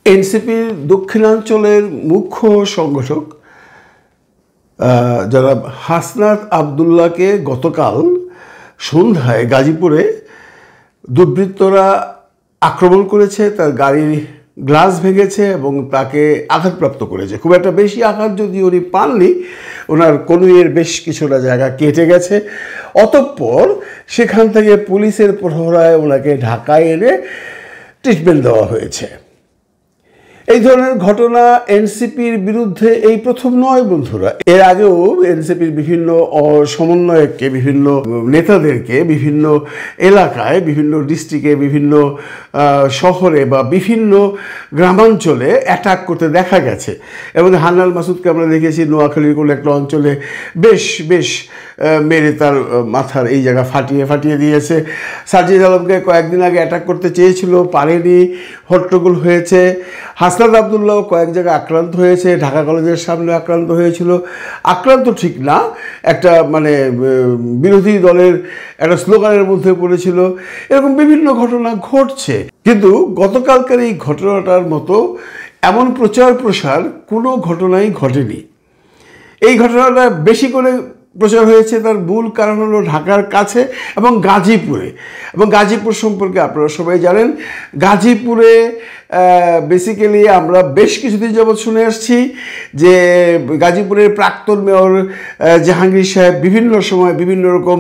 এনসিপির দক্ষিণাঞ্চলের মুখ্য সংগঠক যারা হাসনাত আবদুল্লাহকে গতকাল সন্ধ্যায় গাজীপুরে দুর্বৃত্তরা আক্রমণ করেছে, তার গাড়ির গ্লাস ভেঙেছে এবং তাকে আঘাতপ্রাপ্ত করেছে। খুব একটা বেশি আঘাত যদি উনি পাননি, ওনার কনুইয়ের বেশ কিছুটা জায়গা কেটে গেছে। অতঃপর সেখান থেকে পুলিশের প্রহরায় ওনাকে ঢাকায় এনে ট্রিটমেন্ট দেওয়া হয়েছে। এই ধরনের ঘটনা এনসিপির বিরুদ্ধে এই প্রথম নয় বন্ধুরা। এর আগেও এনসিপির বিভিন্ন সমন্বয়ককে, বিভিন্ন নেতাদেরকে বিভিন্ন এলাকায়, বিভিন্ন ডিস্ট্রিক্টে, বিভিন্ন শহরে বা বিভিন্ন গ্রামাঞ্চলে অ্যাটাক করতে দেখা গেছে। এবং হান্নান মাসুদকে আমরা দেখেছি নোয়াখালীর কোনো একটা অঞ্চলে বেশ মেরে তার মাথার এই জায়গা ফাটিয়ে দিয়েছে। সাজিদ আলমকে কয়েকদিন আগে অ্যাটাক করতে চেয়েছিল, পারেনি, হট্টগোল হয়েছে। হাসনাত আবদুল্লাহ কয়েক জায়গায় আক্রান্ত হয়েছে, ঢাকা কলেজের সামনে আক্রান্ত হয়েছিল। আক্রান্ত ঠিক না, একটা বিরোধী দলের একটা স্লোগানের মধ্যে পড়েছিল। এরকম বিভিন্ন ঘটনা ঘটছে, কিন্তু গতকালকার এই ঘটনাটার মতো এমন প্রচার প্রসার কোনো ঘটনাই ঘটেনি। এই ঘটনাটা বেশি করে প্রচার হয়েছে, তার মূল কারণ হলো ঢাকার কাছে এবং গাজীপুরে। এবং গাজীপুর সম্পর্কে আপনারা সবাই জানেন, গাজীপুরে বেসিক্যালি আমরা বেশ কিছুদিন যাবৎ শুনে আসছি যে গাজীপুরের প্রাক্তন মেয়র জাহাঙ্গীর সাহেব বিভিন্ন সময় বিভিন্ন রকম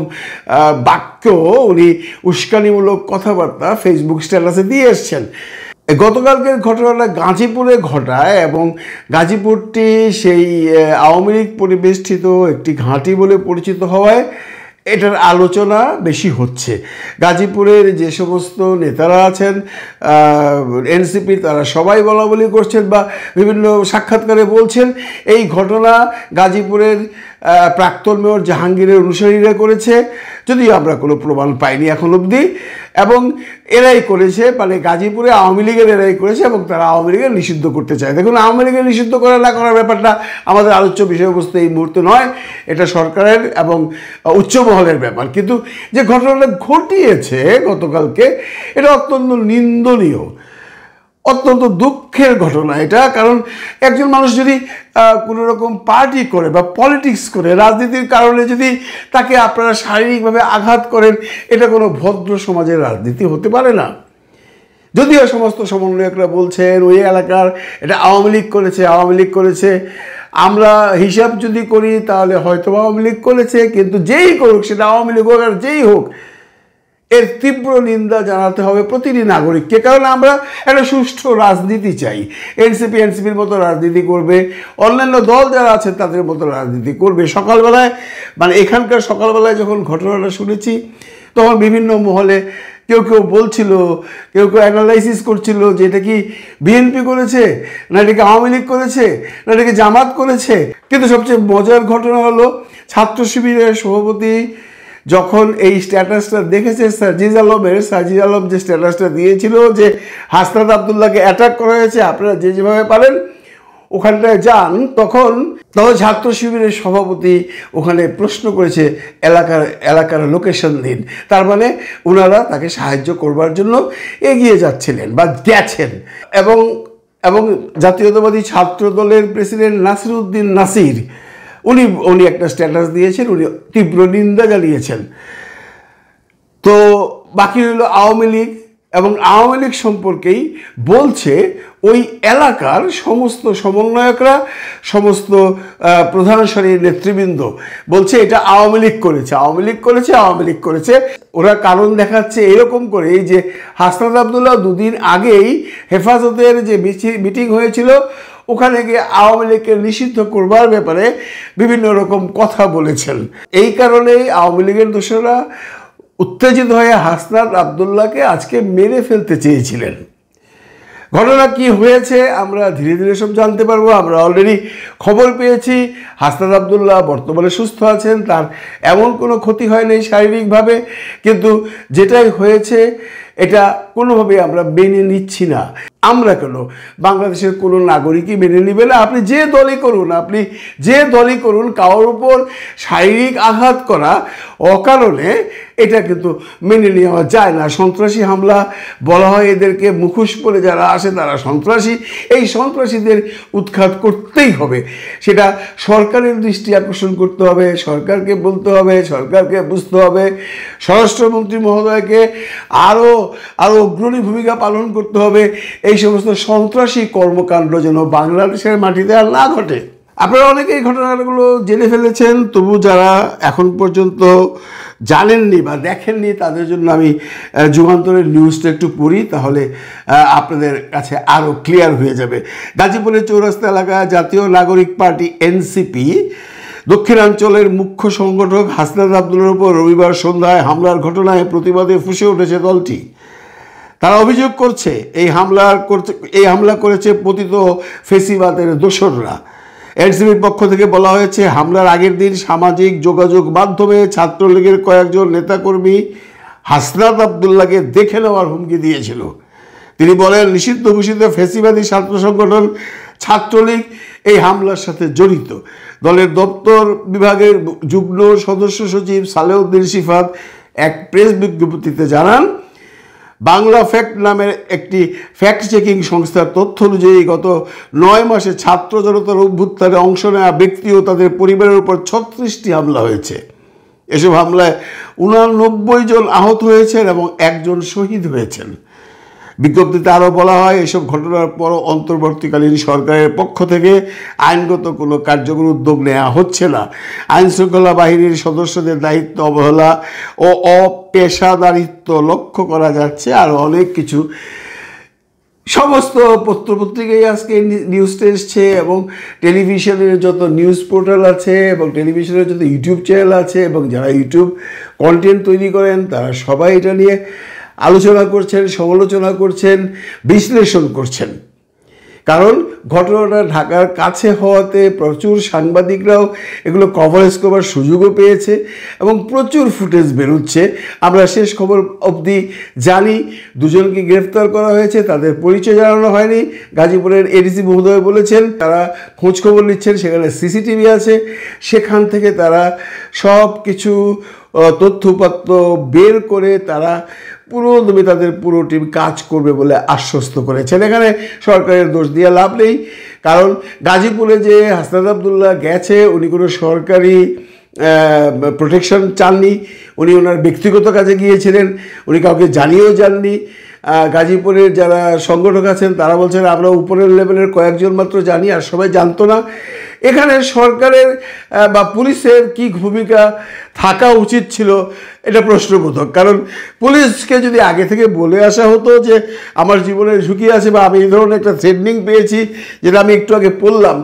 বাক্য, উনি উস্কানিমূলক কথাবার্তা ফেসবুক স্ট্যাটাসে দিয়ে এসছেন। গতকালকের ঘটনাটা গাজীপুরে ঘটায় এবং গাজীপুরটি সেই আওয়ামী লীগ পরিবেষ্টিত একটি ঘাঁটি বলে পরিচিত হওয়ায় এটার আলোচনা বেশি হচ্ছে। গাজীপুরের যে সমস্ত নেতারা আছেন এনসিপির, তারা সবাই বলা বলি করছেন বা বিভিন্ন সাক্ষাৎকারে বলছেন এই ঘটনা গাজীপুরের প্রাক্তন মেয়র জাহাঙ্গীরের অনুসারীরা করেছে, যদিও আমরা কোনো প্রমাণ পাইনি এখন অবধি। এবং এরাই করেছে, গাজীপুরে আওয়ামী লীগের এরাই করেছে এবং তারা আওয়ামী লীগের নিষিদ্ধ করতে চায়। দেখুন, আওয়ামী লীগের নিষিদ্ধ করা না করার ব্যাপারটা আমাদের আলোচ্য বিষয়বস্তু এই মুহূর্তে নয়, এটা সরকারের এবং উচ্চ মহলের ব্যাপার। কিন্তু যে ঘটনাটা ঘটিয়েছে গতকালকে, এটা অত্যন্ত নিন্দনীয়, অত্যন্ত দুঃখের ঘটনা এটা। কারণ একজন মানুষ যদি কোনো রকম পার্টি করে বা পলিটিক্স করে, রাজনীতির কারণে যদি তাকে আপনারা শারীরিকভাবে আঘাত করেন, এটা কোনো ভদ্র সমাজের রাজনীতি হতে পারে না। যদিও সমস্ত সমন্বয়করা বলছেন ওই এলাকার এটা আওয়ামী লীগ করেছে, আমরা হিসাব যদি করি তাহলে হয়তো আওয়ামী লীগ করেছে, কিন্তু যেই করুক, সেটা আওয়ামী লীগ হোক আর যেই হোক, এর তীব্র নিন্দা জানাতে হবে প্রতিটি নাগরিককে। কারণ আমরা একটা সুষ্ঠু রাজনীতি চাই। এনসিপির মতো রাজনীতি করবে, অন্যান্য দল যারা আছে তাদের মতো রাজনীতি করবে। সকালবেলায় এখানকার সকালবেলায় যখন ঘটনাটা শুনেছি, তখন বিভিন্ন মহলে কেউ বলছিল, কেউ অ্যানালাইসিস করছিল যে এটা কি বিএনপি করেছে, না এটাকে আওয়ামী লীগ করেছে, না এটাকে জামাত করেছে। কিন্তু সবচেয়ে মজার ঘটনা হলো ছাত্র শিবিরের সভাপতি যখন এই স্ট্যাটাসটা দেখেছে সাজিদ আলম যে স্ট্যাটাসটা দিয়েছিল যে হাসনাত আবদুল্লাহকে অ্যাটাক করা হয়েছে, আপনারা যেভাবে পারেন ওখানটায় যান, তখন ছাত্র শিবিরের সভাপতি ওখানে প্রশ্ন করেছে এলাকার লোকেশন দিন। তার ওনারা তাকে সাহায্য করবার জন্য এগিয়ে যাচ্ছিলেন বা গেছেন। এবং জাতীয়তাবাদী ছাত্র দলের প্রেসিডেন্ট নাসিরউদ্দিন নাসির উনি একটা স্ট্যাটাস দিয়েছেন, উনি তীব্র নিন্দা জানিয়েছেন। তো বাকি হইল আওয়ামী লীগ, এবং আওয়ামী লীগ সম্পর্কেই বলছে ওই এলাকার সমস্ত সমন্বয়করা, সমস্ত প্রধান সারির নেতৃবৃন্দ বলছে এটা আওয়ামী লীগ করেছে। ওরা কারণ দেখাচ্ছে এরকম করে যে হাসনাত আবদুল্লাহ দুদিন আগেই হেফাজতের যে মিটিং হয়েছিল, ওখানে গিয়ে আওয়ামী লীগকে নিষিদ্ধ করবার ব্যাপারে বিভিন্ন রকম কথা বলেছেন। এই কারণেই আওয়ামী লীগের দোসররা উত্তেজিত হয়ে হাসনাত আবদুল্লাহকে আজকে মেরে ফেলতে চেয়েছিলেন। ঘটনা কি হয়েছে আমরা ধীরে ধীরে সব জানতে পারবো। আমরা অলরেডি খবর পেয়েছি হাসনাত আবদুল্লাহ বর্তমানে সুস্থ আছেন, তার এমন কোনো ক্ষতি হয়নি শারীরিকভাবে। কিন্তু যেটাই হয়েছে এটা কোনোভাবেই আমরা মেনে নিচ্ছি না। আমরা কেন, বাংলাদেশের কোনো নাগরিকই মেনে নেবে না। আপনি যে দলই করুন কারোর উপর শারীরিক আঘাত করা অকারণে এটা কিন্তু মেনে নেওয়া যায় না। সন্ত্রাসী হামলা বলা হয় এদেরকে, মুখোশ পরে যারা আসে তারা সন্ত্রাসী। এই সন্ত্রাসীদের উৎখাত করতেই হবে, সেটা সরকারের দৃষ্টি আকর্ষণ করতে হবে, সরকারকে বলতে হবে, সরকারকে বুঝতে হবে, স্বরাষ্ট্রমন্ত্রী মহোদয়কে আরও অগ্রণী ভূমিকা পালন করতে হবে। এই সমস্ত সন্ত্রাসী কর্মকাণ্ড যেন বাংলাদেশের মাটিতে আর না ঘটে। আপনারা অনেকে এই ঘটনাগুলো জেনে ফেলেছেন, তবু যারা এখন পর্যন্ত জানেননি বা দেখেননি তাদের জন্য আমি যুগান্তরের নিউজটা একটু পড়ি, তাহলে আপনাদের কাছে আরও ক্লিয়ার হয়ে যাবে। গাজীপুরের চৌরাস্তা এলাকা জাতীয় নাগরিক পার্টি এনসিপি দক্ষিণাঞ্চলের মুখ্য সংগঠক হাসনাত আবদুল্লার উপর রবিবার সন্ধ্যায় হামলার ঘটনায় প্রতিবাদে ফুঁসে উঠেছে দলটি। তারা অভিযোগ করছে এই হামলা করেছে পতিত ফেসিবাদের দোসররা। এনসিপির পক্ষ থেকে বলা হয়েছে, হামলার আগের দিন সামাজিক যোগাযোগ মাধ্যমে ছাত্রলীগের কয়েকজন নেতাকর্মী হাসনাত আবদুল্লাহকে দেখে নেওয়ার হুমকি দিয়েছিল। তিনি বলেন, নিষিদ্ধ ঘোষিত ফেসিবাদী ছাত্র সংগঠন ছাত্রলীগ এই হামলার সাথে জড়িত। দলের দপ্তর বিভাগের যুগ্ম সদস্য সচিব সালেউদ্দিন সিফাত এক প্রেস বিজ্ঞপ্তিতে জানান, বাংলা ফ্যাক্ট নামের একটি ফ্যাক্ট চেকিং সংস্থার তথ্য অনুযায়ী গত 9 মাসে ছাত্র জনতার অভ্যুত্থানে অংশ নেওয়া ব্যক্তি ও তাদের পরিবারের উপর 36টি হামলা হয়েছে। এসব হামলায় 89 জন আহত হয়েছেন এবং 1 জন শহীদ হয়েছেন। বিজ্ঞপ্তিতে আরও বলা হয়, এসব ঘটনার পরও অন্তর্বর্তীকালীন সরকারের পক্ষ থেকে আইনগত কোনো কার্যকর উদ্যোগ নেওয়া হচ্ছে না। আইনশৃঙ্খলা বাহিনীর সদস্যদের দায়িত্ব অবহেলা ও অপেশাদারিত্ব লক্ষ্য করা যাচ্ছে, আর অনেক কিছু। সমস্ত পত্রপত্রিকায় আজকে নিউজটা এসছে, এবং টেলিভিশনের যত নিউজ পোর্টাল আছে এবং টেলিভিশনের যত ইউটিউব চ্যানেল আছে এবং যারা ইউটিউব কন্টেন্ট তৈরি করেন তারা সবাই এটা নিয়ে আলোচনা করছেন, সমালোচনা করছেন, বিশ্লেষণ করছেন। কারণ ঘটনাটা ঢাকার কাছে হওয়াতে প্রচুর সাংবাদিকরাও এগুলো কভারেজ করবার সুযোগও পেয়েছে এবং প্রচুর ফুটেজ বেরোচ্ছে। আমরা শেষ খবর অবধি জানি 2 জনকে গ্রেফতার করা হয়েছে, তাদের পরিচয় জানানো হয়নি। গাজীপুরের এডিসি মহোদয় বলেছেন তারা খোঁজ খবর নিচ্ছেন, সেখানে সিসিটিভি আছে, সেখান থেকে তারা সব কিছু তথ্যপত্র বের করে তারা তাদের পুরো টিম কাজ করবে বলে আশ্বস্ত করেছেন। এখানে সরকারের দোষ দিয়ে লাভ নেই, কারণ গাজীপুরে যে হাসনাত আবদুল্লাহ গেছে উনি কোনো সরকারি প্রোটেকশন চাননি, উনি ওনার ব্যক্তিগত কাজে গিয়েছিলেন, উনি কাউকে জানিয়েও যাননি। গাজীপুরের যারা সংগঠক আছেন তারা বলছেন আমরা উপরের লেভেলের কয়েকজন মাত্র জানি, আর সবাই জানতো না। এখানে সরকারের বা পুলিশের কি ভূমিকা থাকা উচিত ছিল এটা প্রশ্নবোধক। কারণ পুলিশকে যদি আগে থেকে বলে আসা হতো যে আমার জীবনের ঝুঁকি আছে বা আমি এই ধরনের একটা থ্রেটনিং পেয়েছি, যেটা আমি একটু আগে পড়লাম,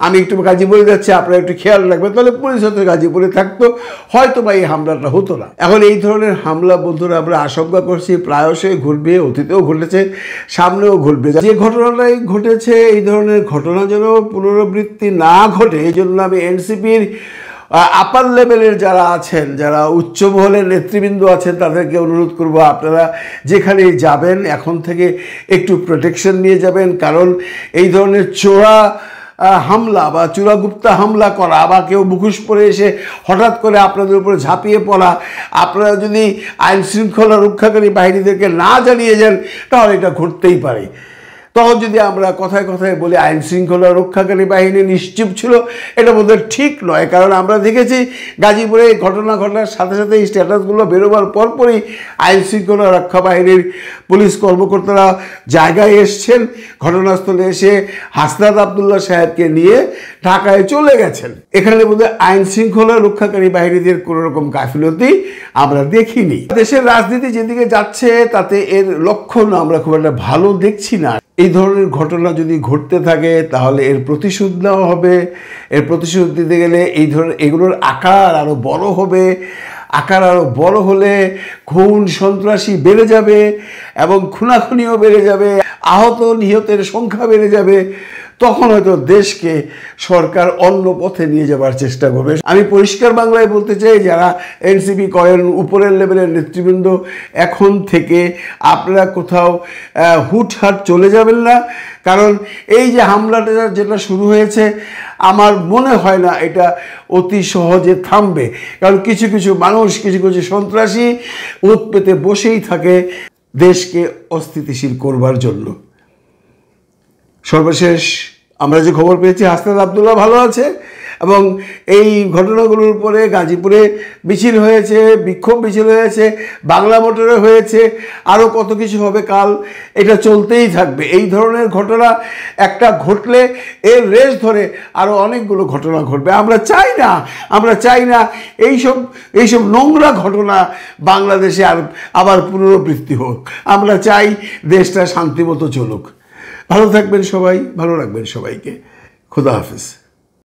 আমি একটু গাজীপুরে যাচ্ছি, আপনারা একটু খেয়াল রাখবেন, তাহলে পুলিশ হয়তো গাজীপুরে থাকতো, হয়তো বা এই হামলাটা হতো না। এখন এই ধরনের হামলা বন্ধুরা আমরা আশঙ্কা করছি প্রায়শই ঘটবে, অতীতেও ঘটেছে, সামনেও ঘটবে। যে ঘটনাটাই ঘটেছে এই ধরনের ঘটনা যেন পুনরাবৃত্তি না ঘটে, এই জন্য আমি এনসিপির আপার লেভেলের যারা আছেন, যারা উচ্চ মহলের নেতৃবৃন্দ আছেন তাদেরকে অনুরোধ করব, আপনারা যেখানে যাবেন এখন থেকে একটু প্রোটেকশন নিয়ে যাবেন। কারণ এই ধরনের চোরা হামলা বা চূড়াগুপ্তা হামলা করা বা কেউ মুখোশ পরে এসে হঠাৎ করে আপনাদের উপরে ঝাঁপিয়ে পড়া, আপনারা যদি আইন শৃঙ্খলা রক্ষাকারী বাহিনীদেরকে না জানিয়ে যান তাহলে এটা ঘটতেই পারে। তখন যদি আমরা কথায় কথায় বলি আইন শৃঙ্খলা রক্ষাকারী বাহিনী নিশ্চুপ ছিল, এটা বোধহয় ঠিক নয়। কারণ আমরা দেখেছি গাজীপুরে ঘটনা ঘটার সাথে সাথে এই স্ট্যাটাসগুলো বেরোবার পরপরই আইন শৃঙ্খলা রক্ষা বাহিনীর পুলিশ কর্মকর্তারা জায়গায় এসছেন, ঘটনাস্থলে এসে হাসনাত আবদুল্লাহ সাহেবকে নিয়ে ঢাকায় চলে গেছেন। এখানে বোধহয় আইন শৃঙ্খলা রক্ষাকারী বাহিনীদের কোনো রকম গাফিলতি আমরা দেখিনি। দেশের রাজনীতি যেদিকে যাচ্ছে তাতে এর লক্ষণ আমরা খুব একটা ভালো দেখছি না। এই ধরনের ঘটনা যদি ঘটতে থাকে তাহলে এর প্রতিশোধ নেওয়া হবে। এর প্রতিশোধ দিতে গেলে এই ধরনের এগুলোর আকার আরও বড় হবে। আকার আরও বড় হলে খুন সন্ত্রাসী বেড়ে যাবে এবং খুনাখুনিও বেড়ে যাবে, আহত নিহতের সংখ্যা বেড়ে যাবে। তখন হয়তো দেশকে সরকার অন্য পথে নিয়ে যাবার চেষ্টা করবে। আমি পরিষ্কার বাংলায় বলতে চাই, যারা এনসিপি করেন উপরের লেভেলের নেতৃবৃন্দ, এখন থেকে আপনারা কোথাও হুটহাট চলে যাবেন না। কারণ এই যে হামলাটা যেটা শুরু হয়েছে, আমার মনে হয় না এটা অতি সহজে থামবে। কারণ কিছু কিছু মানুষ, কিছু কিছু সন্ত্রাসী ওত পেতে বসেই থাকে দেশকে অস্থিতিশীল করবার জন্য। সর্বশেষ আমরা যে খবর পেয়েছি, হাসনাত আবদুল্লাহ ভালো আছে এবং এই ঘটনাগুলোর উপরে গাজীপুরে মিছিল হয়েছে, বিক্ষোভ মিছিল হয়েছে, বাংলা মোটরে হয়েছে, আরও কত কিছু হবে কাল। এটা চলতেই থাকবে। এই ধরনের ঘটনা একটা ঘটলে এর রেশ ধরে আরও অনেকগুলো ঘটনা ঘটবে। আমরা চাই না এইসব নোংরা ঘটনা বাংলাদেশে আবার পুনরাবৃত্তি হোক। আমরা চাই দেশটা শান্তিমতো চলুক। ভালো থাকবেন সবাই, ভালো রাখবেন সবাইকে। খোদা হাফেজ।